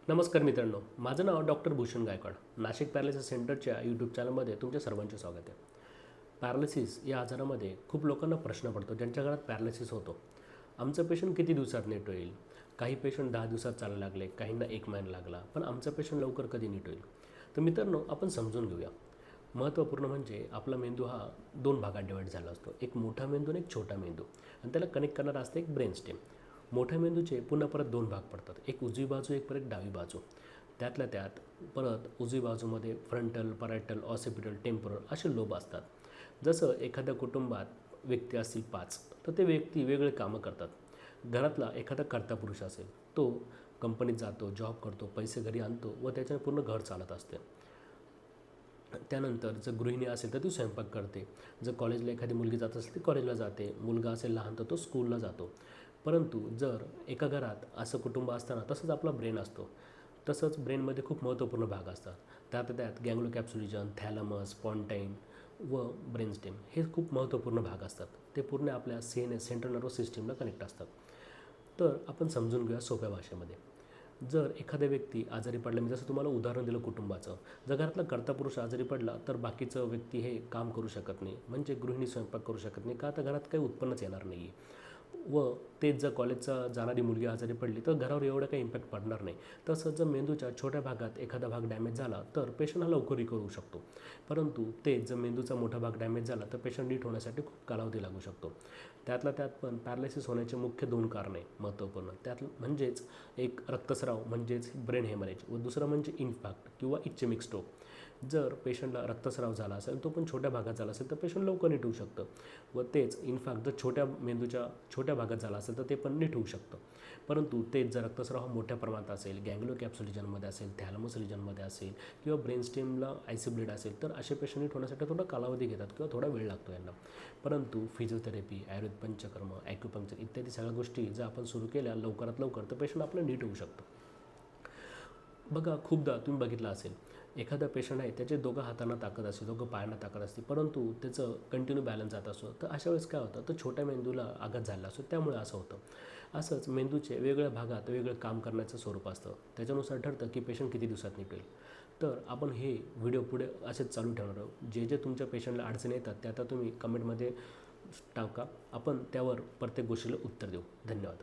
नमस्कार मित्रांनो, माझं नाव डॉक्टर भूषण गायकवाड. नाशिक पॅरालिसिस सेंटरच्या यूट्यूब चॅनलमध्ये तुमच्या सर्वांचे स्वागत आहे. पॅरालिसिस या आजारामध्ये खूप लोकांना प्रश्न पडतो ज्यांच्या घरात पॅरालिसिस होतो. आमचं पेशंट किती दिवसात नीट होईल? काही पेशंट 10 दिवसात चालायला लागले, काहींना 1 महिना लागला, पण आमचा पेशंट लवकर कधी नीट होईल? तर मित्रांनो, आपण समजून घेऊया. महत्त्वपूर्ण म्हणजे आपला मेंदू हा 2 भागात डिवाईड झाला असतो. एक मोठा मेंदू आणि एक छोटा मेंदू, आणि त्याला कनेक्ट करणारा असतं एक ब्रेन स्टेम. मोठ्या मेंदूचे पुन्हा परत 2 भाग पडतात, एक उजवी बाजू, एक परत डावी बाजू. त्यातल्या त्यात परत उजवी बाजूमध्ये फ्रंटल, परायटल, ऑसिपिटल, टेम्पोरल असे लोब असतात. जसं एखाद्या कुटुंबात व्यक्ती असतील 5, तर ते व्यक्ती वेगळे कामं करतात. घरातला एखादा कर्ता पुरुष असेल, तो कंपनीत जातो, जॉब करतो, पैसे घरी आणतो व त्याच्याने पूर्ण घर चालत असते. त्यानंतर जर गृहिणी असेल तर ती स्वयंपाक करते. जर कॉलेजला एखादी मुलगी जात असेल ती कॉलेजला जाते, मुलगा असेल लहान तर तो स्कूलला जातो. परंतु जर एका घरात असं कुटुंब असताना तसंच आपला ब्रेन असतो. तसंच ब्रेनमध्ये खूप महत्त्वपूर्ण भाग असतात. त्यात गँग्लोकॅप्सुलिजन, थॅलमस, पॉन्टाईन व ब्रेनस्टेम हे खूप महत्त्वपूर्ण भाग असतात. ते पूर्ण आपल्या CNS सेंट्रल नर्वस सिस्टीमला कनेक्ट असतात. तर आपण समजून घेऊया सोप्या भाषेमध्ये. जर एखाद्या व्यक्ती आजारी पडला, मी जसं तुम्हाला उदाहरण दिलं कुटुंबाचं, जर घरातला कर्ता पुरुष आजारी पडला तर बाकीचं व्यक्ती हे काम करू शकत नाही. म्हणजे गृहिणी स्वयंपाक करू शकत नाही, का तर घरात काही उत्पन्नच येणार नाही आहे. व तेच जर कॉलेजचा जाणारी मुलगी आजारी पडली तर घरावर एवढं काही इम्पॅक्ट पडणार नाही. तसंच जर मेंदूच्या छोट्या भागात एखादा भाग डॅमेज झाला तर पेशंट हा लवकर रिकवर होऊ शकतो. परंतु तेच जर मेंदूचा मोठा भाग डॅमेज झाला तर पेशंट नीट होण्यासाठी खूप कालावधी लागू शकतो. त्यातल्या त्यात पण पॅरालिसिस होण्याचे मुख्य 2 कारणे महत्त्वपूर्ण. त्यात म्हणजेच एक रक्तस्राव म्हणजेच ब्रेन हेमरेज व दुसरं म्हणजे इन्फार्क्ट किंवा इच्छेमिक स्ट्रोक. जर पेशंटला रक्तस्राव झाला असेल, तो पण छोट्या भागात झाला असेल तर पेशंट लवकर नीट होऊ शकतं. व तेच इन्फॅक्ट जर छोट्या मेंदूच्या छोट्या भागात झाला असेल तर ते पण नीट होऊ शकतं. परंतु तेच जर रक्तस्राव हा मोठ्या प्रमाणात असेल, गँग्लोकॅप्सुलिजनमध्ये असेल, थॅलमस रिजनमध्ये असेल किंवा ब्रेन स्टेमला आयसी असेल, तर असे पेशंट नीट होण्यासाठी थोडा कालावधी घेतात किंवा थोडा वेळ लागतो यांना. परंतु फिजिओथेरपी, आयुर्वेद पंचकर्म, ॲक्युपंक्चर इत्यादी सगळ्या गोष्टी जर आपण सुरू केल्या लवकरात लवकर तर पेशंट आपलं नीट होऊ शकतो. बघा, खूपदा तुम्ही बघितलं असेल, एखादा पेशंट आहे, त्याचे दोघं हातांना ताकद असते, दोघं पायांना ताकद असते, परंतु त्याचं कंटिन्यू बॅलन्स जात असतो. तर अशा वेळेस काय होतं, तर छोट्या मेंदूला आघात झाला असतो, त्यामुळे असं होतं. असंच मेंदूचे वेगवेगळ्या भागात वेगवेगळं काम करण्याचं स्वरूप असतं. त्याच्यानुसार ठरतं की पेशंट किती दिवसात नीट होईल. तर आपण हे व्हिडिओ पुढे असेच चालू ठेवणार आहोत. जे जे तुमच्या पेशंटला अडचणी येतात त्या तुम्ही कमेंटमध्ये टाका. आपण त्यावर प्रत्येक गोष्टीला उत्तर देऊ. धन्यवाद.